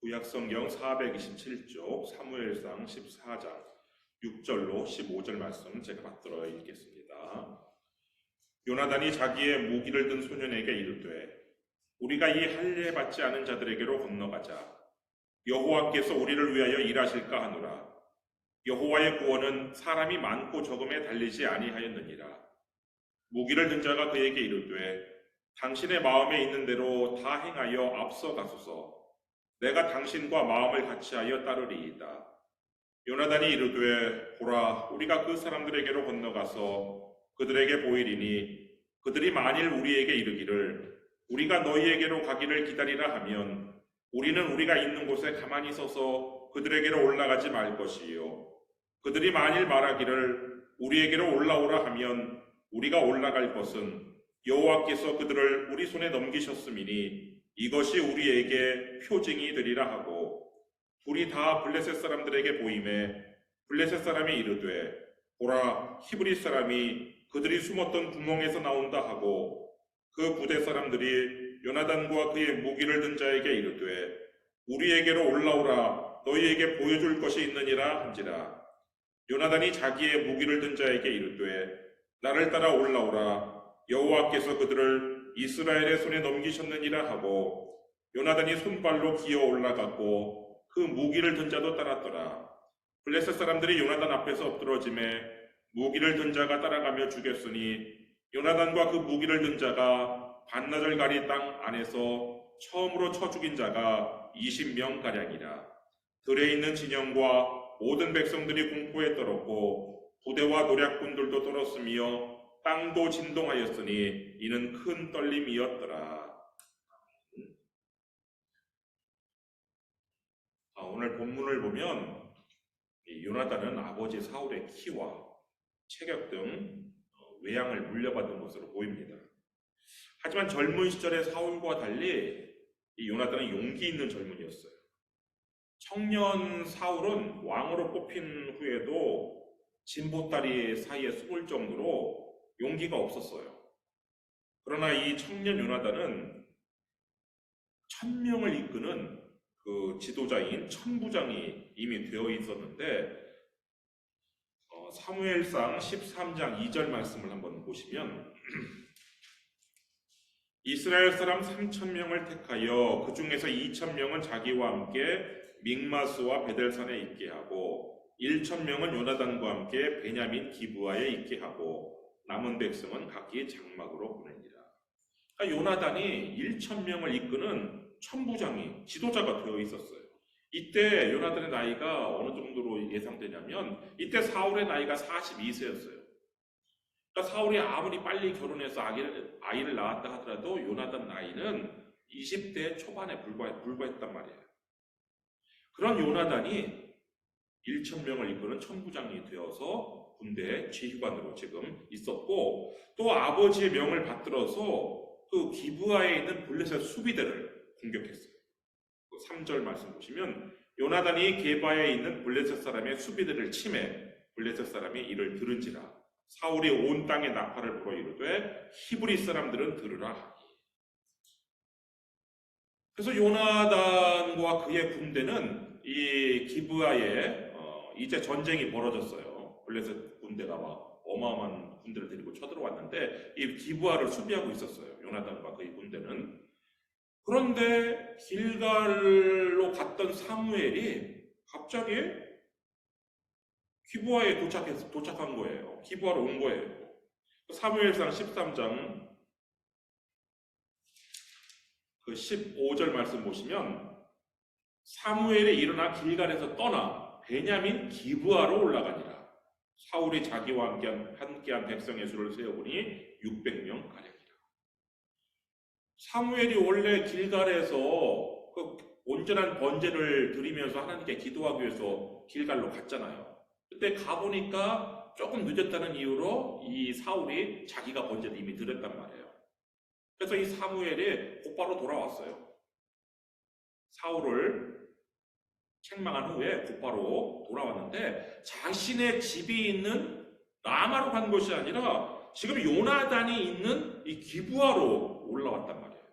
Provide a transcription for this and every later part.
구약성경 427쪽 사무엘상 14장 6절로 15절 말씀 제가 받들어 읽겠습니다. 요나단이 자기의 무기를 든 소년에게 이르되 우리가 이 할례 받지 않은 자들에게로 건너가자. 여호와께서 우리를 위하여 일하실까 하노라. 여호와의 구원은 사람이 많고 적음에 달리지 아니하였느니라. 무기를 든 자가 그에게 이르되 당신의 마음에 있는 대로 다 행하여 앞서 가소서. 내가 당신과 마음을 같이하여 따르리이다. 요나단이 이르되 보라, 우리가 그 사람들에게로 건너가서 그들에게 보이리니 그들이 만일 우리에게 이르기를 우리가 너희에게로 가기를 기다리라 하면 우리는 우리가 있는 곳에 가만히 서서 그들에게로 올라가지 말 것이요, 그들이 만일 말하기를 우리에게로 올라오라 하면 우리가 올라갈 것은 여호와께서 그들을 우리 손에 넘기셨음이니 이것이 우리에게 표징이 되리라 하고, 둘이 다 블레셋 사람들에게 보이매 블레셋 사람이 이르되 보라, 히브리 사람이 그들이 숨었던 구멍에서 나온다 하고, 그 부대 사람들이 요나단과 그의 무기를 든 자에게 이르되 우리에게로 올라오라, 너희에게 보여줄 것이 있느니라 한지라. 요나단이 자기의 무기를 든 자에게 이르되 나를 따라 올라오라, 여호와께서 그들을 이스라엘의 손에 넘기셨느니라 하고, 요나단이 손발로 기어 올라갔고 그 무기를 든 자도 따랐더라. 블레셋 사람들이 요나단 앞에서 엎드러짐에 무기를 든 자가 따라가며 죽였으니 요나단과 그 무기를 든 자가 반나절 가리 땅 안에서 처음으로 쳐 죽인 자가 20명 가량이라. 들에 있는 진영과 모든 백성들이 공포에 떨었고 부대와 노략군들도 떨었으며 땅도 진동하였으니 이는 큰 떨림이었더라. 오늘 본문을 보면 요나단은 아버지 사울의 키와 체격 등 외양을 물려받은 것으로 보입니다. 하지만 젊은 시절의 사울과 달리 이 요나단은 용기 있는 젊은이였어요. 청년 사울은 왕으로 뽑힌 후에도 진보다리 사이에 숨을 정도로 용기가 없었어요. 그러나 이 청년 요나단은 1000명을 이끄는 그 지도자인 천부장이 이미 되어 있었는데, 사무엘상 13장 2절 말씀을 한번 보시면 이스라엘 사람 3000명을 택하여 그 중에서 2000명은 자기와 함께 믹마스와 베델산에 있게 하고 1000명은 요나단과 함께 베냐민 기브아에 있게 하고 남은 백성은 각기 장막으로 보내니라. 그러니까 요나단이 1000명을 이끄는 천부장이 지도자가 되어 있었어요. 이때 요나단의 나이가 어느 정도로 예상되냐면 이때 사울의 나이가 42세였어요. 그러니까 사울이 아무리 빨리 결혼해서 아이를 낳았다 하더라도 요나단 나이는 20대 초반에 불과했단 말이에요. 그런 요나단이 1000명을 이끄는 천부장이 되어서 군대 지휘관으로 지금 있었고, 또 아버지의 명을 받들어서 그 기브아에 있는 블레셋 수비대를 공격했어요. 3절 말씀 보시면 요나단이 게바에 있는 블레셋 사람의 수비대를 치매 블레셋 사람이 이를 들은지라. 사울이 온 땅에 나팔을 불어 이르되 히브리 사람들은 들으라. 그래서 요나단과 그의 군대는 이 기브아에 이제 전쟁이 벌어졌어요. 블레셋 군대가 막 어마어마한 군대를 데리고 쳐들어왔는데 이 기브아를 수비하고 있었어요. 요나단과 그의 군대는. 그런데 길갈로 갔던 사무엘이 갑자기 기브아에 도착한 거예요. 기브아로 온 거예요. 사무엘상 13장 그 15절 말씀 보시면 사무엘이 일어나 길갈에서 떠나 베냐민 기브아로 올라가니라. 사울이 자기와 함께한 백성의 수를 세어보니 600명 가량이라. 사무엘이 원래 길갈에서 그 온전한 번제를 드리면서 하나님께 기도하기 위해서 길갈로 갔잖아요. 그때 가보니까 조금 늦었다는 이유로 이 사울이 자기가 번제를 이미 드렸단 말이에요. 그래서 이 사무엘이 곧바로 돌아왔어요. 사울을 책망한 후에 곧바로 돌아왔는데 자신의 집이 있는 라마로 간 것이 아니라 지금 요나단이 있는 이 기브아로 올라왔단 말이에요.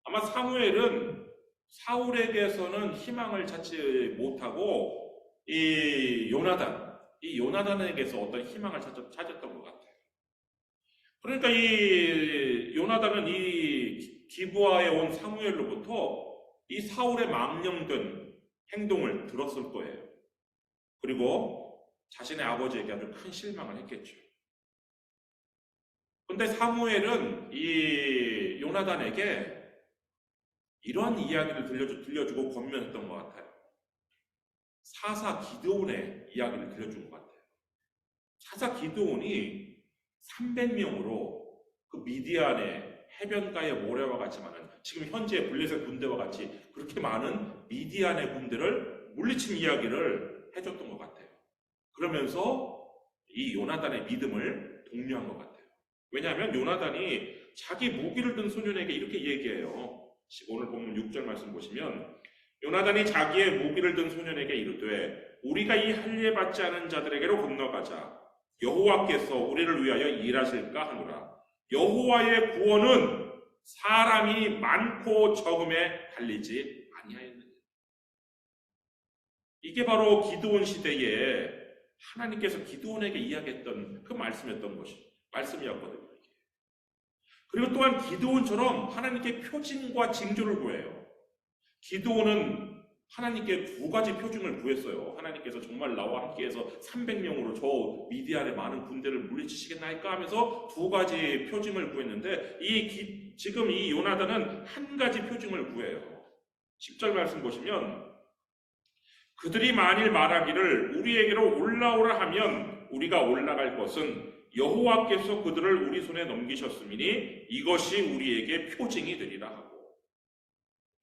아마 사무엘은 사울에게서는 희망을 찾지 못하고 이 요나단에게서 어떤 희망을 찾았던 것 같아요. 그러니까 이 요나단은 이 기브아에 온 사무엘로부터 이 사울의 망령된 행동을 들었을 거예요. 그리고 자신의 아버지에게 아주 큰 실망을 했겠죠. 근데 사무엘은 이 요나단에게 이런 이야기를 들려주고 권면했던 것 같아요. 사사 기드온의 이야기를 들려준 것 같아요. 사사 기드온이 300명으로 그 미디안의 해변가의 모래와 같지만은 지금 현재 블레셋 군대와 같이 그렇게 많은 미디안의 군대를 물리친 이야기를 해줬던 것 같아요. 그러면서 이 요나단의 믿음을 독려한 것 같아요. 왜냐하면 요나단이 자기 무기를 든 소년에게 이렇게 얘기해요. 오늘 보면 6절 말씀 보시면 요나단이 자기의 무기를 든 소년에게 이르되 우리가 이 할례 받지 않은 자들에게로 건너가자. 여호와께서 우리를 위하여 일하실까 하노라. 여호와의 구원은 사람이 많고 적음에 달리지 아니하였느니라. 이게 바로 기드온 시대에 하나님께서 기드온에게 이야기했던 그 말씀이었거든요. 그리고 또한 기드온처럼 하나님께 표징과 징조를 구해요. 기드온은 하나님께 두 가지 표징을 구했어요. 하나님께서 정말 나와 함께해서 300명으로 저 미디안의 많은 군대를 물리치시겠나이까 하면서 두 가지 표징을 구했는데 지금 이 요나단은 한 가지 표징을 구해요. 10절 말씀 보시면 그들이 만일 말하기를 우리에게로 올라오라 하면 우리가 올라갈 것은 여호와께서 그들을 우리 손에 넘기셨음이니 이것이 우리에게 표징이 되리라 하고.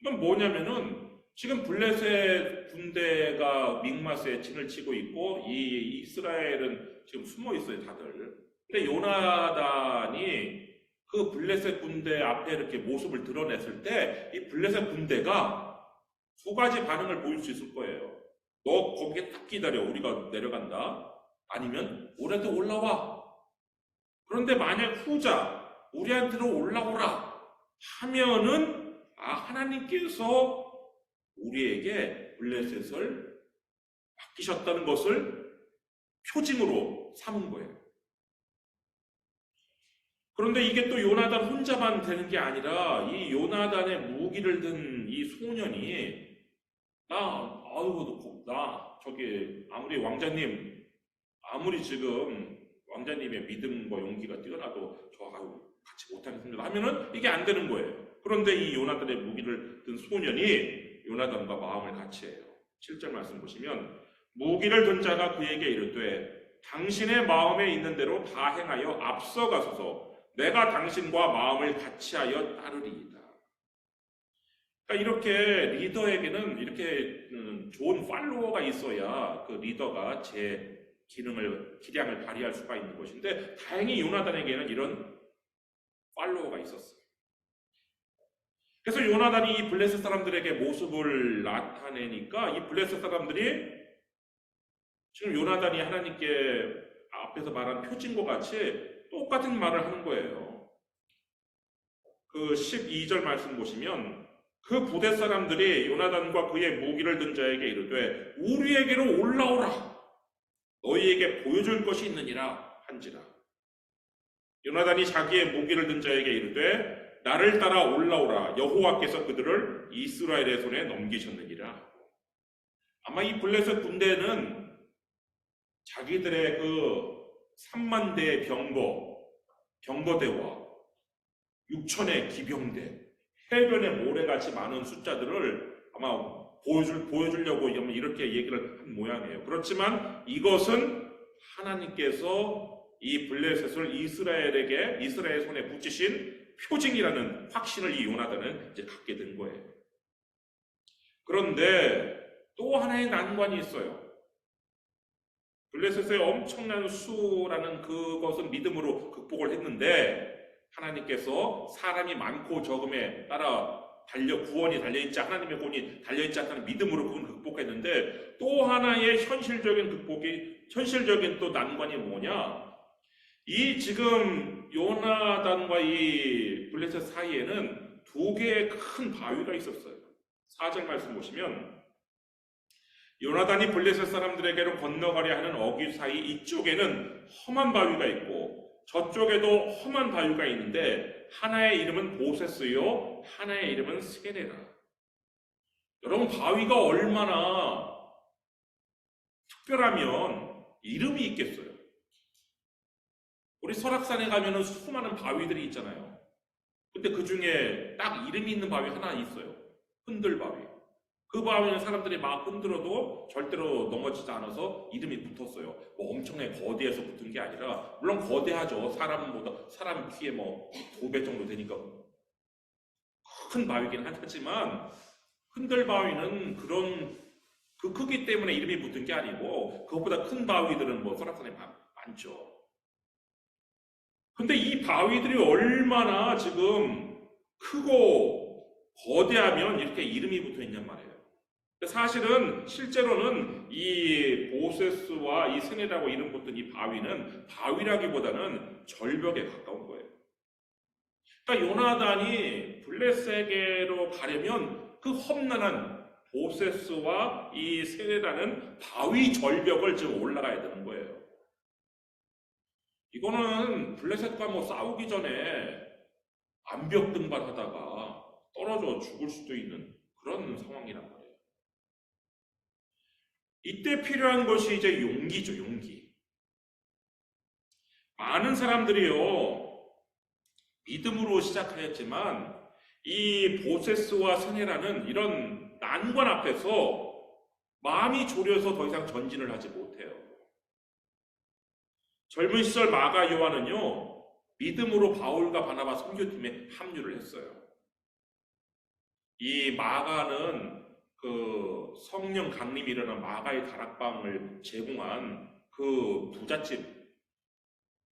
이건 뭐냐면은 지금 블레셋 군대가 믹마스에 진을 치고 있고 이 이스라엘은 지금 숨어 있어요, 다들. 근데 요나단이 그 블레셋 군대 앞에 이렇게 모습을 드러냈을 때 이 블레셋 군대가 두 가지 반응을 보일 수 있을 거예요. 너 거기에 딱 기다려, 우리가 내려간다. 아니면 우리한테 올라와. 그런데 만약 후자, 우리한테로 올라오라 하면은 하나님께서 우리에게 블레셋을 맡기셨다는 것을 표징으로 삼은 거예요. 그런데 이게 또 요나단 혼자만 되는 게 아니라 이 요나단의 무기를 든 이 소년이 아무리 왕자님, 아무리 지금 왕자님의 믿음과 용기가 뛰어나도 저하고 같이 못하겠습니다 하면은 이게 안 되는 거예요. 그런데 이 요나단의 무기를 든 소년이 요나단과 마음을 같이 해요. 7절 말씀 보시면 무기를 든 자가 그에게 이르되 당신의 마음에 있는 대로 다 행하여 앞서가소서 내가 당신과 마음을 같이하여 따르리이다. 그러니까 이렇게 리더에게는 이렇게 좋은 팔로워가 있어야 그 리더가 제 기량을 발휘할 수가 있는 것인데 다행히 요나단에게는 이런 팔로워가 있었어요. 그래서 요나단이 이 블레셋 사람들에게 모습을 나타내니까 이 블레셋 사람들이 지금 요나단이 하나님께 앞에서 말한 표징과 같이 똑같은 말을 하는 거예요. 그 12절 말씀 보시면 그 부대 사람들이 요나단과 그의 무기를 든 자에게 이르되 우리에게로 올라오라. 너희에게 보여줄 것이 있느니라 한지라. 요나단이 자기의 무기를 든 자에게 이르되 나를 따라 올라오라. 여호와께서 그들을 이스라엘의 손에 넘기셨느니라. 아마 이 블레셋 군대는 자기들의 그 3만 대의 병거대와 6천의 기병대, 해변에 모래같이 많은 숫자들을 아마 보여주려고 이렇게 얘기를 한 모양이에요. 그렇지만 이것은 하나님께서 이 블레셋을 이스라엘 손에 붙이신 표징이라는 확신을 이 요나단은 이제 갖게 된 거예요. 그런데 또 하나의 난관이 있어요. 블레셋의 엄청난 수라는 그것은 믿음으로 극복을 했는데 하나님께서 사람이 많고 적음에 따라 구원이 달려있지, 하나님의 구원이 달려있지 않다는 믿음으로 그건 극복했는데 또 하나의 현실적인 또 난관이 뭐냐? 이 지금 요나단과 이 블레셋 사이에는 두 개의 큰 바위가 있었어요. 4절 말씀 보시면 요나단이 블레셋 사람들에게로 건너가려 하는 어귀 사이 이쪽에는 험한 바위가 있고 저쪽에도 험한 바위가 있는데 하나의 이름은 보세스요 하나의 이름은 세네라. 여러분, 바위가 얼마나 특별하면 이름이 있겠어요. 우리 설악산에 가면은 수많은 바위들이 있잖아요. 근데 그 중에 딱 이름이 있는 바위 하나 있어요. 흔들바위. 그 바위는 사람들이 막 흔들어도 절대로 넘어지지 않아서 이름이 붙었어요. 뭐 엄청나게 거대해서 붙은 게 아니라, 물론 거대하죠. 사람 키에 뭐 2배 정도 되니까 큰 바위긴 하지만, 흔들바위는 그 크기 때문에 이름이 붙은 게 아니고, 그것보다 큰 바위들은 뭐 설악산에 많죠. 근데 이 바위들이 얼마나 지금 크고 거대하면 이렇게 이름이 붙어 있냔 말이에요. 사실은 실제로는 이 보세스와 이 스네라고 이름 붙은 이 바위는 바위라기보다는 절벽에 가까운 거예요. 그러니까 요나단이 블레셋에게로 가려면 그 험난한 보세스와 이 스네라는 바위 절벽을 지금 올라가야 되는 거예요. 이거는 블레셋과 뭐 싸우기 전에 암벽 등반하다가 떨어져 죽을 수도 있는 그런 상황이란 말이에요. 이때 필요한 것이 이제 용기죠, 용기. 많은 사람들이요, 믿음으로 시작하였지만 이 보세스와 스네라는 이런 난관 앞에서 마음이 졸여서 더 이상 전진을 하지 못해요. 젊은 시절 마가 요한은요, 믿음으로 바울과 바나바 선교팀에 합류를 했어요. 이 마가는 그 성령 강림이 일어난 마가의 다락방을 제공한 그 부잣집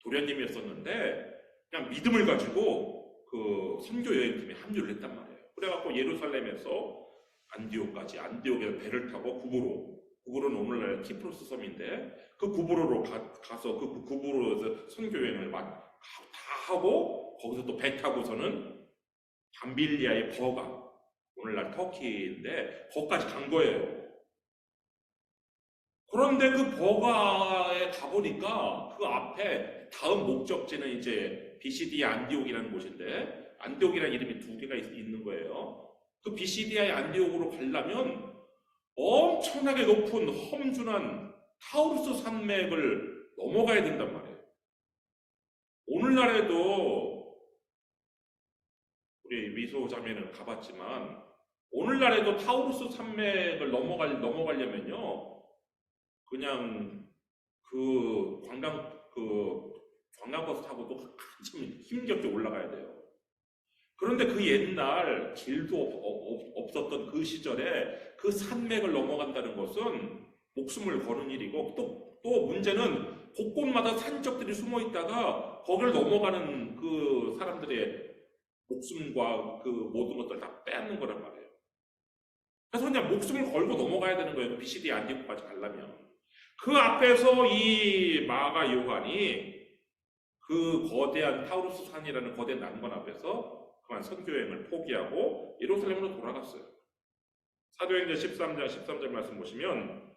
도련님이었었는데, 그냥 믿음을 가지고 그 선교 여행팀에 합류를 했단 말이에요. 그래갖고 예루살렘에서 안디옥에서 배를 타고 구브로는 오늘날 키프로스 섬인데, 그 구브로로 가서 그 구브로에서 선교 여행을 다 하고, 거기서 또 배 타고서는 밤빌리아의 버가, 오늘날 터키인데 거기까지 간 거예요. 그런데 그 버가에 가보니까 그 앞에 다음 목적지는 이제 비시디아 안디옥이라는 곳인데, 안디옥이라는 이름이 2개가 있는 거예요. 그 비시디아의 안디옥으로 가려면 엄청나게 높은 험준한 타우루스 산맥을 넘어가야 된단 말이에요. 오늘날에도 우리 미소 자매는 가봤지만, 오늘날에도 타우루스 산맥을 넘어가려면요, 그냥 그 관광버스 타고도 한참 힘겹게 올라가야 돼요. 그런데 그 옛날 길도 없었던 그 시절에 그 산맥을 넘어간다는 것은 목숨을 거는 일이고, 또 문제는 곳곳마다 산적들이 숨어 있다가 거기를 넘어가는 그 사람들의 목숨과 그 모든 것들을 다 빼앗는 거란 말이에요. 그래서 그냥 목숨을 걸고 넘어가야 되는 거예요. 비시디 안디옥까지 가려면. 그 앞에서 이 마가 요한이 그 거대한 타우루스 산이라는 거대한 난관 앞에서 그만 선교여행을 포기하고 예루살렘으로 돌아갔어요. 사도행전 13절 말씀 보시면,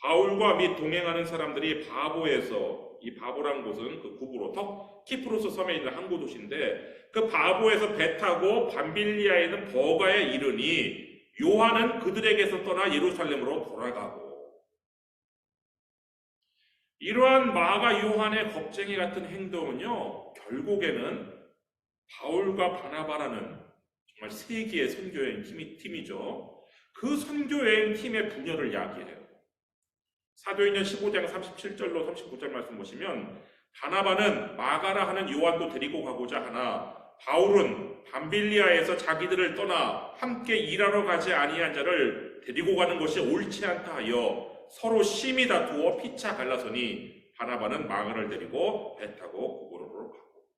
바울과 및 동행하는 사람들이 바보에서, 이 바보란 곳은 그 구브로 키프로스 섬에 있는 항구 도시인데, 그 바보에서 배 타고 밤빌리아에 있는 버가에 이르니 요한은 그들에게서 떠나 예루살렘으로 돌아가고. 이러한 마가 요한의 겁쟁이 같은 행동은요, 결국에는 바울과 바나바라는 정말 세계의 선교여행 팀이죠. 그 선교여행 팀의 분열을 야기해요. 사도행전 15장 37절로 39절 말씀 보시면, 바나바는 마가라 하는 요한도 데리고 가고자 하나 바울은 밤빌리아에서 자기들을 떠나 함께 일하러 가지 아니한 자를 데리고 가는 것이 옳지 않다 하여 서로 심히 다투어 피차 갈라서니 바나바는 마가를 데리고 배 타고 구브로로 가고.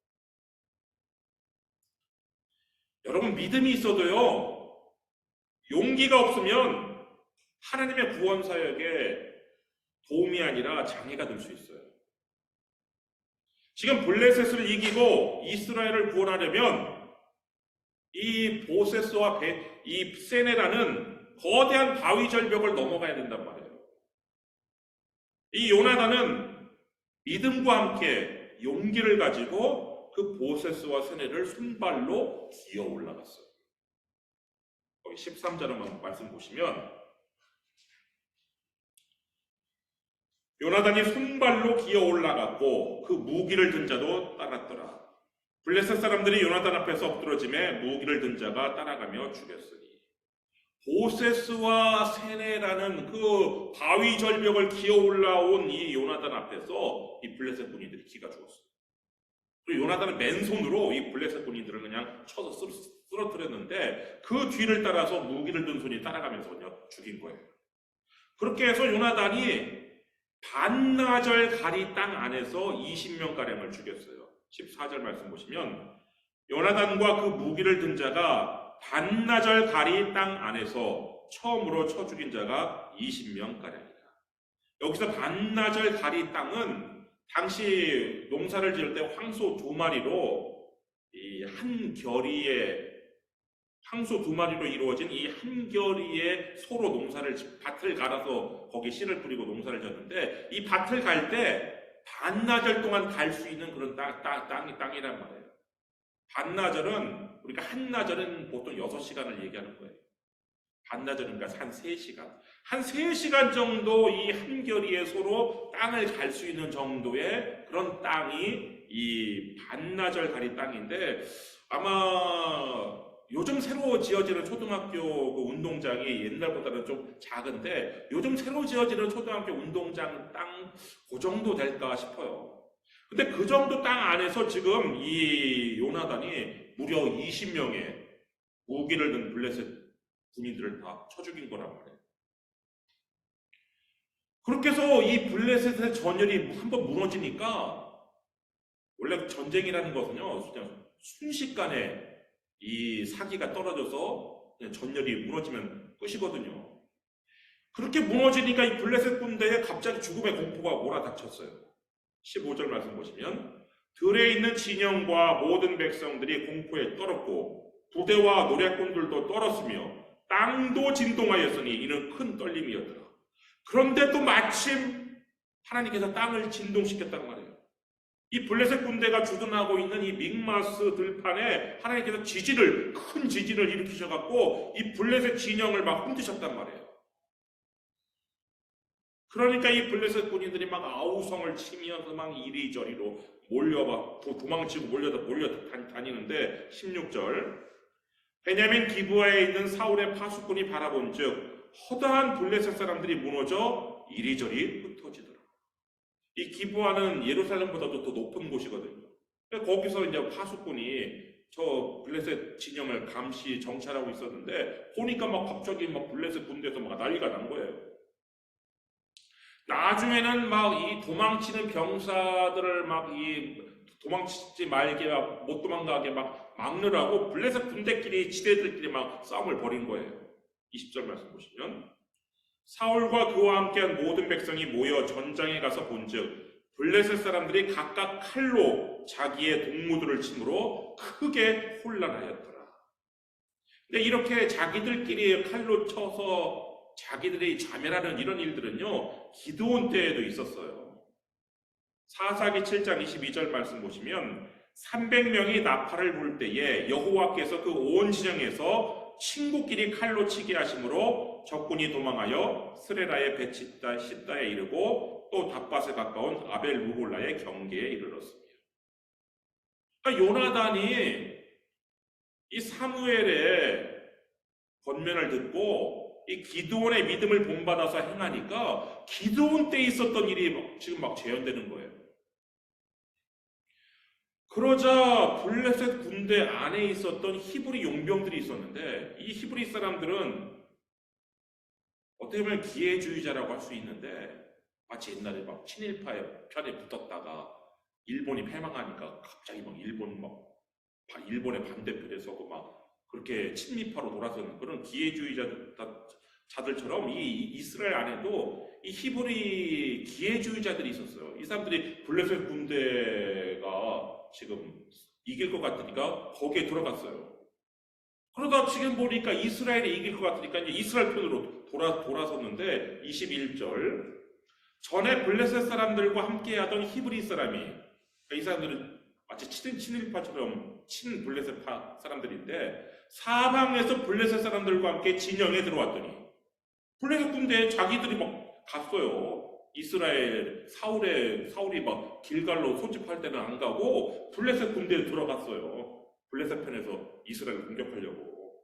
여러분, 믿음이 있어도요, 용기가 없으면 하나님의 구원 사역에 도움이 아니라 장애가 될 수 있어요. 지금 블레셋을 이기고 이스라엘을 구원하려면 이 보세스와 이 세네라는 거대한 바위 절벽을 넘어가야 된단 말이에요. 이 요나단은 믿음과 함께 용기를 가지고 그 보세스와 세네를 손발로 기어 올라갔어요. 거기 13절 한번 말씀 보시면 요나단이 손발로 기어 올라갔고 그 무기를 든 자도 따랐더라. 블레셋 사람들이 요나단 앞에서 엎드러짐에 무기를 든 자가 따라가며 죽였으니 보세스와 세네라는 그 바위 절벽을 기어 올라온 이 요나단 앞에서 이 블레셋 군인들이 기가 죽었어요. 그리고 요나단은 맨손으로 이 블레셋 군인들을 그냥 쳐서 쓰러뜨렸는데 그 뒤를 따라서 무기를 든 손이 따라가면서 그냥 죽인 거예요. 그렇게 해서 요나단이 반나절 가리 땅 안에서 20명가량을 죽였어요. 14절 말씀 보시면 요나단과 그 무기를 든 자가 반나절 가리 땅 안에서 처음으로 쳐 죽인 자가 20명가량이다. 여기서 반나절 가리 땅은 당시 농사를 지을 때 황소 2마리로 이 한 겨리의 황소 2마리로 이루어진 이 한 겨리의 소로 밭을 갈아서 거기에 씨를 뿌리고 농사를 졌는데 이 밭을 갈 때 반나절 동안 갈 수 있는 그런 땅이란 말이에요. 반나절은 우리가 한나절은 보통 6시간을 얘기하는 거예요. 반나절인가 한 3시간. 한 3시간 정도 이 한겨리의 소로 땅을 갈 수 있는 정도의 그런 땅이 이 반나절 가리 땅인데 아마 요즘 새로 지어지는 초등학교 그 운동장이 옛날보다는 좀 작은데 요즘 새로 지어지는 초등학교 운동장 땅 그 정도 될까 싶어요. 근데 그 정도 땅 안에서 지금 이 요나단이 무려 20명의 무기를 든 블레셋 군인들을 다 쳐 죽인 거란 말이에요. 그렇게 해서 이 블레셋의 전열이 한번 무너지니까 원래 전쟁이라는 것은요 그냥 순식간에 이 사기가 떨어져서 그냥 전열이 무너지면 끝이거든요. 그렇게 무너지니까 이 블레셋 군대에 갑자기 죽음의 공포가 몰아닥쳤어요. 15절 말씀 보시면 들에 있는 진영과 모든 백성들이 공포에 떨었고 부대와 노략군들도 떨었으며 땅도 진동하였으니 이는 큰 떨림이었더라. 그런데 또 마침 하나님께서 땅을 진동시켰단 말이에요. 이 블레셋 군대가 주둔하고 있는 이 믹마스 들판에 하나님께서 큰 지진을 일으키셔갖고 이 블레셋 진영을 막 흔드셨단 말이에요. 그러니까 이 블레셋 군인들이 막 아우성을 치면서 막 이리저리로 도망치고 몰려 다니는데 16절 베냐민 기브아에 있는 사울의 파수꾼이 바라본즉 허다한 블레셋 사람들이 무너져 이리저리 흩어지더라. 이 기브아는 예루살렘보다도 더 높은 곳이거든요. 거기서 이제 파수꾼이 저 블레셋 진영을 감시 정찰하고 있었는데 보니까 막 갑자기 막 블레셋 군대에서 막 난리가 난 거예요. 나중에는 막 이 도망치는 병사들을 막 이 도망치지 말게 못 도망가게 막 막느라고 블레셋 군대끼리 지대들끼리 막 싸움을 벌인 거예요. 20절 말씀 보시면 사울과 그와 함께한 모든 백성이 모여 전장에 가서 본즉 블레셋 사람들이 각각 칼로 자기의 동무들을 치므로 크게 혼란하였더라. 근데 이렇게 자기들끼리 칼로 쳐서 자기들이 자멸하는 이런 일들은요 기드온 때에도 있었어요. 사사기 7장 22절 말씀 보시면 300명이 나팔을 불 때에 여호와께서 그 온 진영에서 친구끼리 칼로 치게 하심으로 적군이 도망하여 스레라의 벳시다에 이르고 또 답밭에 가까운 아벨 무홀라의 경계에 이르렀습니다. 그러니까 요나단이 이 사무엘의 권면을 듣고 이 기드온의 믿음을 본받아서 행하니까 기드온 때 있었던 일이 지금 막 재현되는 거예요. 그러자 블레셋 군대 안에 있었던 히브리 용병들이 있었는데 이 히브리 사람들은 어떻게 보면 기회주의자라고 할 수 있는데 마치 옛날에 막 친일파의 편에 붙었다가 일본이 패망하니까 갑자기 막 일본의 반대편에 서고 막 그렇게 친미파로 돌아서는 그런 기회주의자들처럼 이 이스라엘 안에도 이 히브리 기회주의자들이 있었어요. 이 사람들이 블레셋 군대가 지금 이길 것 같으니까 거기에 들어갔어요. 그러다 지금 보니까 이스라엘이 이길 것 같으니까 이제 이스라엘 편으로 돌아섰는데 21절 전에 블레셋 사람들과 함께하던 히브리 사람이 그러니까 이 사람들은 마치 친일파처럼 친블레셋파 사람들인데 사방에서 블레셋 사람들과 함께 진영에 들어왔더니 블레셋 군대에 자기들이 막 갔어요. 이스라엘 사울이 막 길갈로 소집할 때는 안 가고 블레셋 군대에 들어갔어요. 블레셋 편에서 이스라엘을 공격하려고.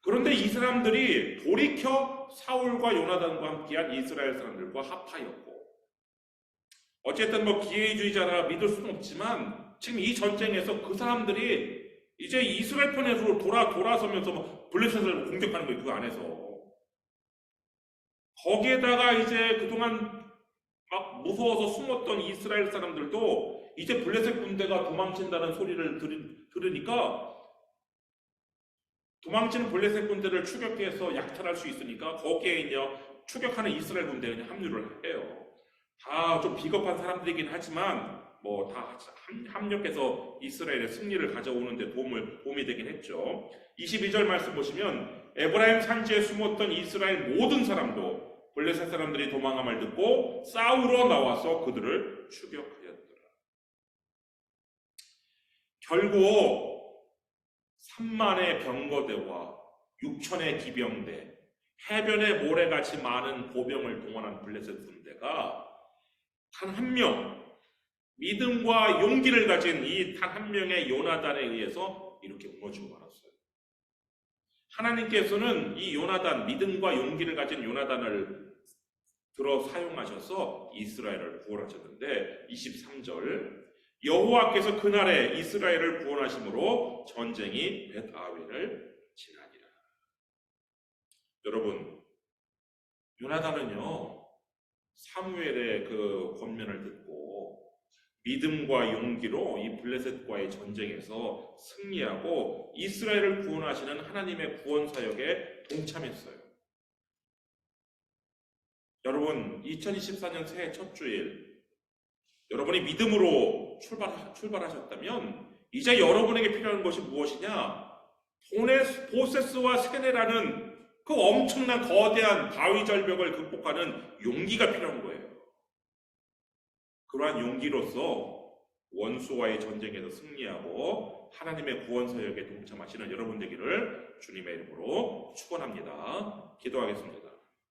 그런데 이 사람들이 돌이켜 사울과 요나단과 함께한 이스라엘 사람들과 합하였고, 어쨌든 뭐 기회주의자라 믿을 수는 없지만 지금 이 전쟁에서 그 사람들이 이제 이스라엘 편에서 돌아서면서 뭐 블레셋을 공격하는 거예요. 그 안에서. 거기에다가 이제 그동안 막 무서워서 숨었던 이스라엘 사람들도 이제 블레셋 군대가 도망친다는 소리를 들으니까 도망치는 블레셋 군대를 추격해서 약탈할 수 있으니까 거기에 이제 추격하는 이스라엘 군대에 그냥 합류를 해요. 다 좀 비겁한 사람들이긴 하지만 뭐 다 합력해서 이스라엘의 승리를 가져오는데 도움이 되긴 했죠. 22절 말씀 보시면 에브라임 산지에 숨었던 이스라엘 모든 사람도 블레셋 사람들이 도망함을 듣고 싸우러 나와서 그들을 추격하였더라. 결국 3만의 병거대와 6천의 기병대, 해변의 모래같이 많은 보병을 동원한 블레셋 군대가 단 한 명, 믿음과 용기를 가진 이 단 한 명의 요나단에 의해서 이렇게 무너지고 말았어요. 하나님께서는 이 요나단, 믿음과 용기를 가진 요나단을 들어 사용하셔서 이스라엘을 구원하셨는데 23절 여호와께서 그날에 이스라엘을 구원하심으로 전쟁이 벳아웬을 지나니라. 여러분, 요나단은요 사무엘의 그 권면을 듣고 믿음과 용기로 이 블레셋과의 전쟁에서 승리하고 이스라엘을 구원하시는 하나님의 구원 사역에 동참했어요. 여러분, 2024년 새해 첫 주일 여러분이 믿음으로 출발하셨다면 이제 여러분에게 필요한 것이 무엇이냐? 보세스와 세네라는 그 엄청난 거대한 바위 절벽을 극복하는 용기가 필요한 거예요. 그러한 용기로서 원수와의 전쟁에서 승리하고 하나님의 구원 사역에 동참하시는 여러분 되기를 주님의 이름으로 축원합니다. 기도하겠습니다.